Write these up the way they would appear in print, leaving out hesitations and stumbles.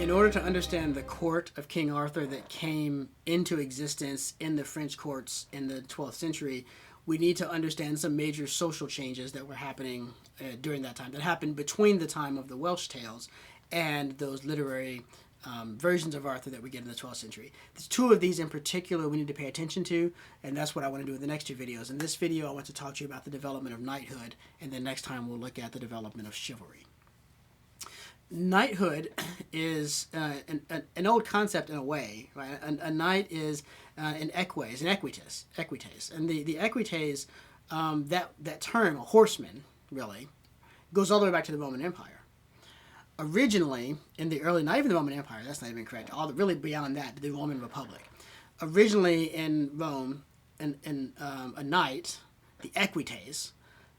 In order to understand the court of King Arthur that came into existence in the French courts in the 12th century, we need to understand some major social changes that were happening during that time, that happened between the time of the Welsh tales and those literary versions of Arthur that we get in the 12th century. There's two of these in particular we need to pay attention to, and that's what I want to do in the next two videos. In this video, I want to talk to you about the development of knighthood, and then next time we'll look at the development of chivalry. Knighthood is an old concept in a way, right? A knight is an equites, and the equites, that term, a horseman, really, goes all the way back to the Roman Empire. Originally, in the early, not even the Roman Empire, that's not even correct, really beyond that, the Roman Republic. Originally in Rome, a knight, the equites,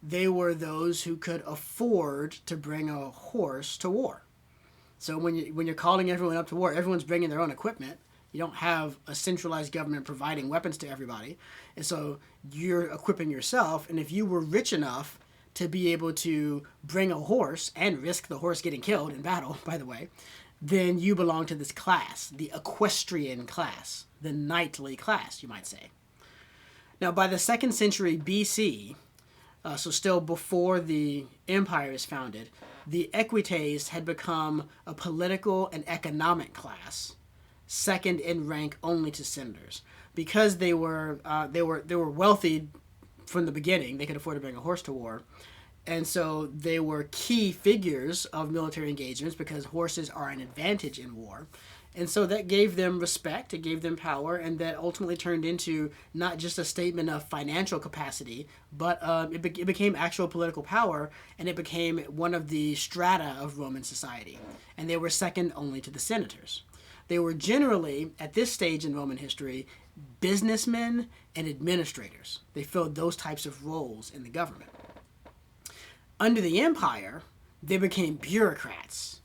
they were those who could afford to bring a horse to war. So when you're calling everyone up to war, everyone's bringing their own equipment. You don't have a centralized government providing weapons to everybody. And so you're equipping yourself. And if you were rich enough to be able to bring a horse and risk the horse getting killed in battle, by the way, then you belong to this class, the equestrian class, the knightly class, you might say. Now, by the 2nd century BC, so still before the empire is founded, the equites had become a political and economic class, second in rank only to senators. Because they were wealthy from the beginning, they could afford to bring a horse to war, and so they were key figures of military engagements because horses are an advantage in war. And so that gave them respect, it gave them power, and that ultimately turned into not just a statement of financial capacity, but it became actual political power, and it became one of the strata of Roman society. And they were second only to the senators. They were generally, at this stage in Roman history, businessmen and administrators. They filled those types of roles in the government. Under the empire, they became bureaucrats,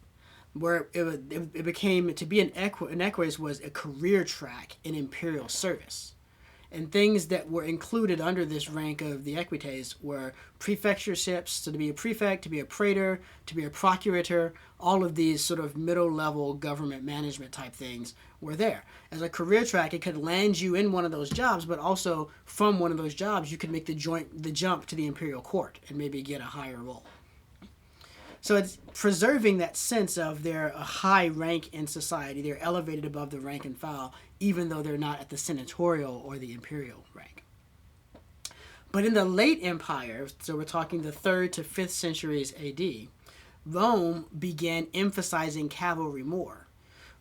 where it became, to be an equites was a career track in imperial service. And things that were included under this rank of the equites were prefectureships, so to be a prefect, to be a praetor, to be a procurator, all of these sort of middle-level government management type things were there. As a career track, it could land you in one of those jobs, but also from one of those jobs, you could make the jump to the imperial court and maybe get a higher role. So it's preserving that sense of they're a high rank in society. They're elevated above the rank and file, even though they're not at the senatorial or the imperial rank. But in the late empire, so we're talking the 3rd to 5th centuries AD, Rome began emphasizing cavalry more.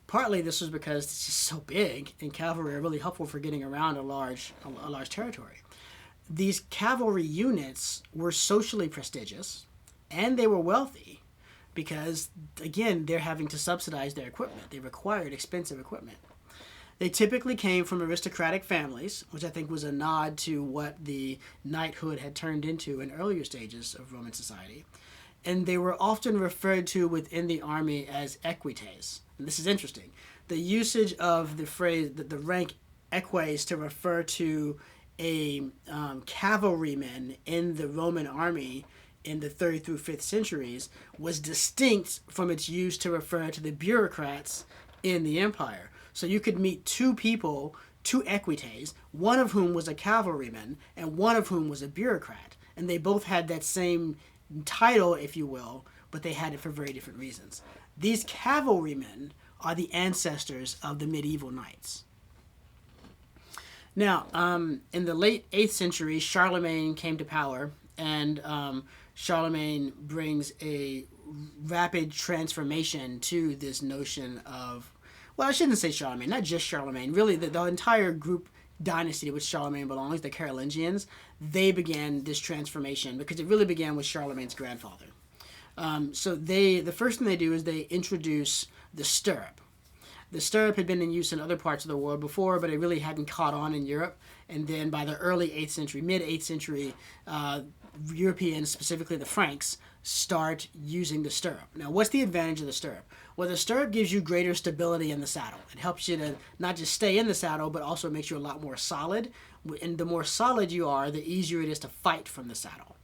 Partly this was because it's just so big, and cavalry are really helpful for getting around a large territory. These cavalry units were socially prestigious, and they were wealthy because, again, they're having to subsidize their equipment. They required expensive equipment. They typically came from aristocratic families, which I think was a nod to what the knighthood had turned into in earlier stages of Roman society. And they were often referred to within the army as equites. And this is interesting. The usage of the phrase, the rank equites, to refer to a cavalryman in the Roman army in the 3rd through 5th centuries was distinct from its use to refer to the bureaucrats in the empire. So you could meet two people, two equites, one of whom was a cavalryman and one of whom was a bureaucrat. And they both had that same title, if you will, but they had it for very different reasons. These cavalrymen are the ancestors of the medieval knights. Now, in the late 8th century, Charlemagne came to power, and Charlemagne brings a rapid transformation to this notion of, well, I shouldn't say Charlemagne, not just Charlemagne, really the entire group dynasty to which Charlemagne belongs, the Carolingians, they began this transformation because it really began with Charlemagne's grandfather. So the first thing they do is they introduce the stirrup. The stirrup had been in use in other parts of the world before, but it really hadn't caught on in Europe. And then by the early 8th century, mid-8th century, Europeans, specifically the Franks, start using the stirrup. Now, what's the advantage of the stirrup? Well, the stirrup gives you greater stability in the saddle. It helps you to not just stay in the saddle, but also makes you a lot more solid. And the more solid you are, the easier it is to fight from the saddle.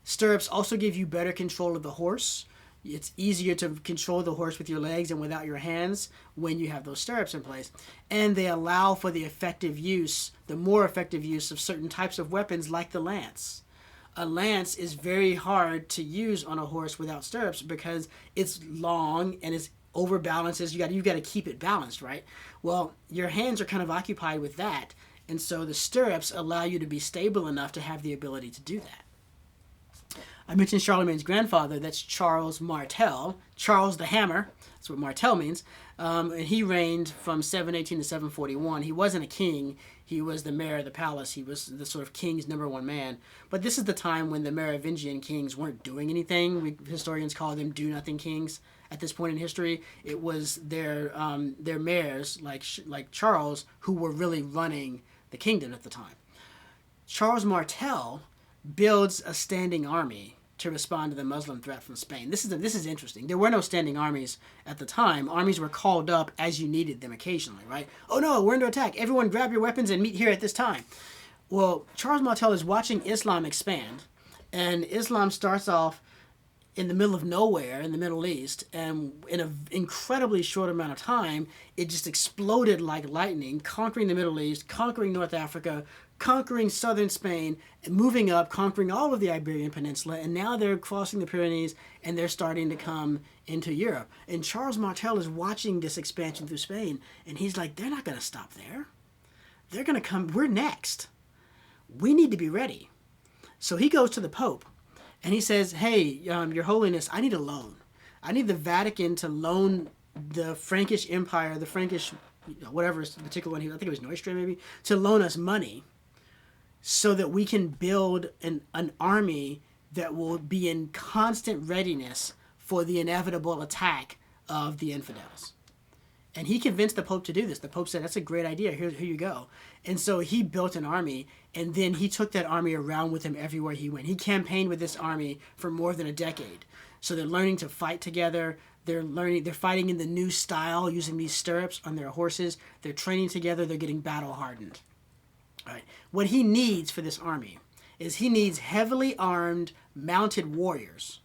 Stirrups also give you better control of the horse. It's easier to control the horse with your legs and without your hands when you have those stirrups in place. And they allow for the more effective use of certain types of weapons like the lance. A lance is very hard to use on a horse without stirrups because it's long and it's overbalances. You've got to keep it balanced, right? Well, your hands are kind of occupied with that, and so the stirrups allow you to be stable enough to have the ability to do that. I mentioned Charlemagne's grandfather. That's Charles Martel. Charles the Hammer. That's what Martel means. And he reigned from 718 to 741. He wasn't a king. He was the mayor of the palace. He was the sort of king's number one man. But this is the time when the Merovingian kings weren't doing anything. Historians call them do-nothing kings. At this point in history, it was their mayors, like Charles, who were really running the kingdom at the time. Charles Martel builds a standing army to respond to the Muslim threat from Spain. This is interesting. There were no standing armies at the time. Armies were called up as you needed them occasionally, right? Oh no, we're under attack. Everyone grab your weapons and meet here at this time. Well, Charles Martel is watching Islam expand, and Islam starts off in the middle of nowhere in the Middle East, and in an incredibly short amount of time, it just exploded like lightning, conquering the Middle East, conquering North Africa, conquering southern Spain, and moving up, conquering all of the Iberian Peninsula, and now they're crossing the Pyrenees, and they're starting to come into Europe. And Charles Martel is watching this expansion through Spain, and he's like, they're not going to stop there. They're going to come, we're next. We need to be ready. So he goes to the Pope, and he says, hey, Your Holiness, I need a loan. I need the Vatican to loan the Frankish Empire, the Frankish, whatever particular one, I think it was Neustria maybe, to loan us money so that we can build an army that will be in constant readiness for the inevitable attack of the infidels. And he convinced the Pope to do this. The Pope said, that's a great idea. Here you go. And so he built an army, and then he took that army around with him everywhere he went. He campaigned with this army for more than a decade. So they're learning to fight together. They're fighting in the new style, using these stirrups on their horses. They're training together. They're getting battle hardened. All right. What he needs for this army is he needs heavily armed, mounted warriors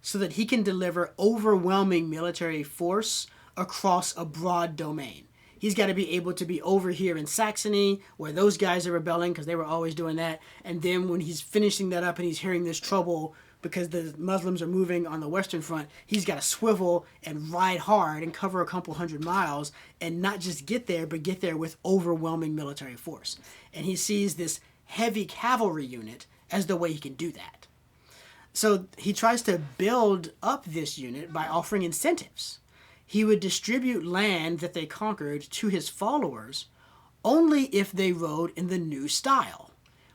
so that he can deliver overwhelming military force across a broad domain. He's got to be able to be over here in Saxony, where those guys are rebelling because they were always doing that. And then when he's finishing that up and he's hearing this trouble because the Muslims are moving on the Western Front, he's got to swivel and ride hard and cover a couple 100 miles and not just get there, but get there with overwhelming military force. And he sees this heavy cavalry unit as the way he can do that. So he tries to build up this unit by offering incentives. He would distribute land that they conquered to his followers only if they rode in the new style,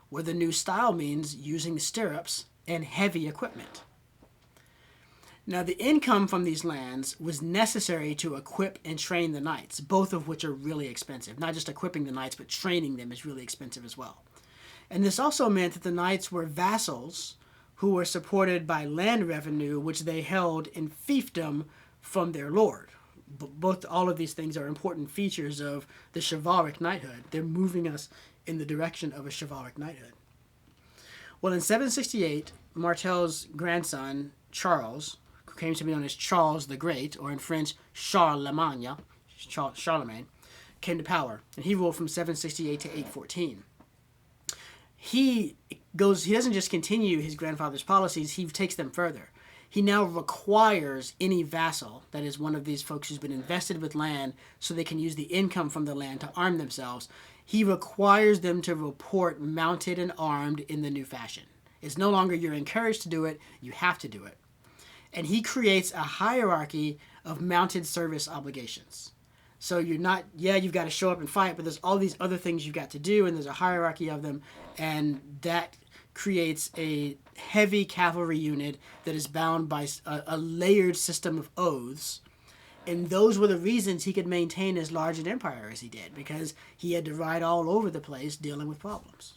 where the new style means using stirrups and heavy equipment. Now, the income from these lands was necessary to equip and train the knights, both of which are really expensive. Not just equipping the knights, but training them is really expensive as well. And this also meant that the knights were vassals who were supported by land revenue, which they held in fiefdom from their lord. All of these things are important features of the chivalric knighthood. They're moving us in the direction of a chivalric knighthood. Well, in 768, Martel's grandson, Charles, who came to be known as Charles the Great, or in French, Charlemagne, came to power. And he ruled from 768 to 814. He doesn't just continue his grandfather's policies, he takes them further. He now requires any vassal, that is one of these folks who's been invested with land so they can use the income from the land to arm themselves, he requires them to report mounted and armed in the new fashion. It's no longer you're encouraged to do it, you have to do it. And he creates a hierarchy of mounted service obligations. So you're not, you've got to show up and fight, but there's all these other things you've got to do, and there's a hierarchy of them, and that creates a heavy cavalry unit that is bound by a layered system of oaths. And those were the reasons he could maintain as large an empire as he did, because he had to ride all over the place dealing with problems.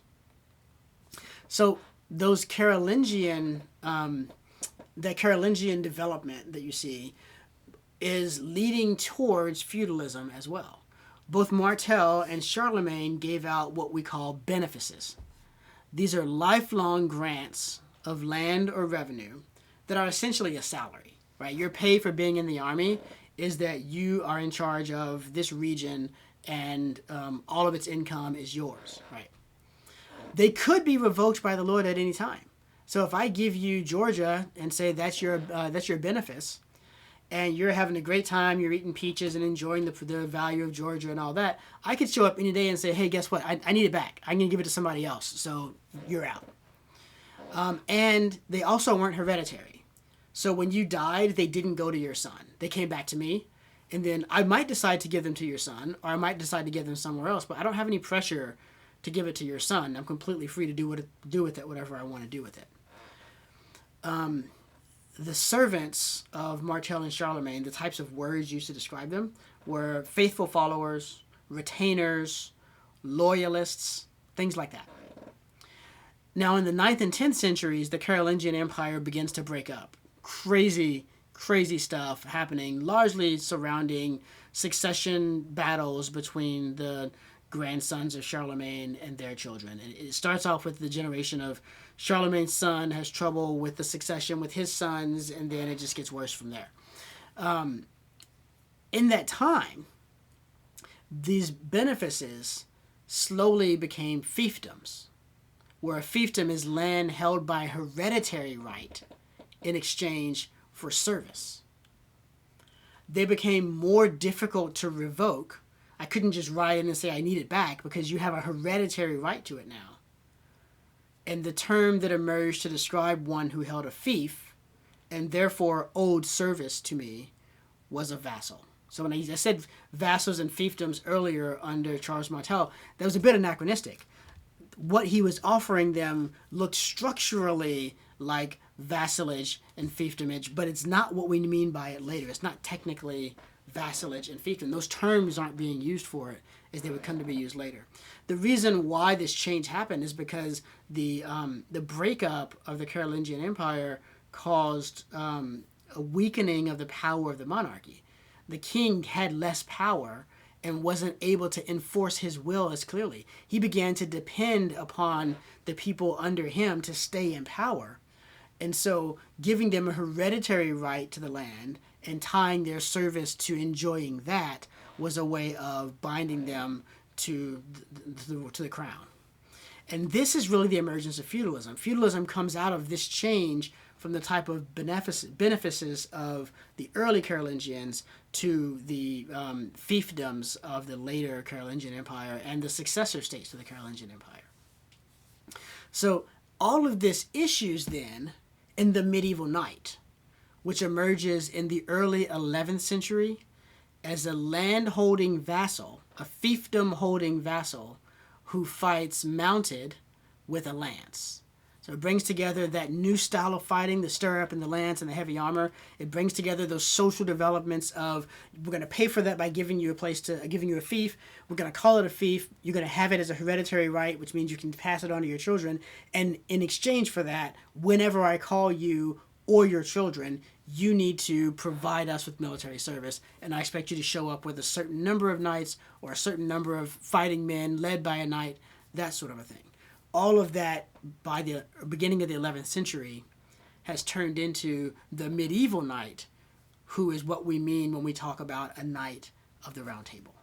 So those Carolingian, that Carolingian development that you see is leading towards feudalism as well. Both Martel and Charlemagne gave out what we call benefices. These are lifelong grants of land or revenue that are essentially a salary. right? Your pay for being in the army is that you are in charge of this region, and all of its income is yours, right? They could be revoked by the Lord at any time. So if I give you Georgia and say that's your benefice, and you're having a great time, you're eating peaches and enjoying the value of Georgia and all that, I could show up any day and say, hey, guess what? I need it back. I'm going to give it to somebody else, so you're out. And they also weren't hereditary. So when you died, they didn't go to your son. They came back to me, and then I might decide to give them to your son, or I might decide to give them somewhere else, but I don't have any pressure to give it to your son. I'm completely free to do with it whatever I want to do with it. The servants of Martel and Charlemagne, the types of words used to describe them, were faithful followers, retainers, loyalists, things like that. Now, in the 9th and 10th centuries, the Carolingian Empire begins to break up. Crazy stuff happening, largely surrounding succession battles between the grandsons of Charlemagne and their children. And it starts off with the generation of Charlemagne's son has trouble with the succession with his sons, and then it just gets worse from there. In that time, these benefices slowly became fiefdoms, where a fiefdom is land held by hereditary right in exchange for service. They became more difficult to revoke. I couldn't just write in and say I need it back because you have a hereditary right to it now. And the term that emerged to describe one who held a fief and therefore owed service to me was a vassal. So when I said vassals and fiefdoms earlier under Charles Martel, that was a bit anachronistic. What he was offering them looked structurally like vassalage and fiefdomage, but it's not what we mean by it later. It's not technically vassalage and fiefdom. Those terms aren't being used for it as they would come to be used later. The reason why this change happened is because the breakup of the Carolingian Empire caused a weakening of the power of the monarchy. The king had less power and wasn't able to enforce his will as clearly. He began to depend upon the people under him to stay in power. And so giving them a hereditary right to the land and tying their service to enjoying that was a way of binding them to the crown. And this is really the emergence of feudalism. Feudalism comes out of this change from the type of benefices of the early Carolingians to the fiefdoms of the later Carolingian Empire and the successor states to the Carolingian Empire. So all of this issues then in the medieval knight, which emerges in the early 11th century as a land-holding vassal, a fiefdom-holding vassal who fights mounted with a lance. So it brings together that new style of fighting, the stirrup and the lance and the heavy armor. It brings together those social developments of, we're going to pay for that by giving you a fief. We're going to call it a fief. You're going to have it as a hereditary right, which means you can pass it on to your children. And in exchange for that, whenever I call you or your children, you need to provide us with military service. And I expect you to show up with a certain number of knights or a certain number of fighting men led by a knight, that sort of a thing. All of that, by the beginning of the 11th century, has turned into the medieval knight, who is what we mean when we talk about a knight of the Round Table.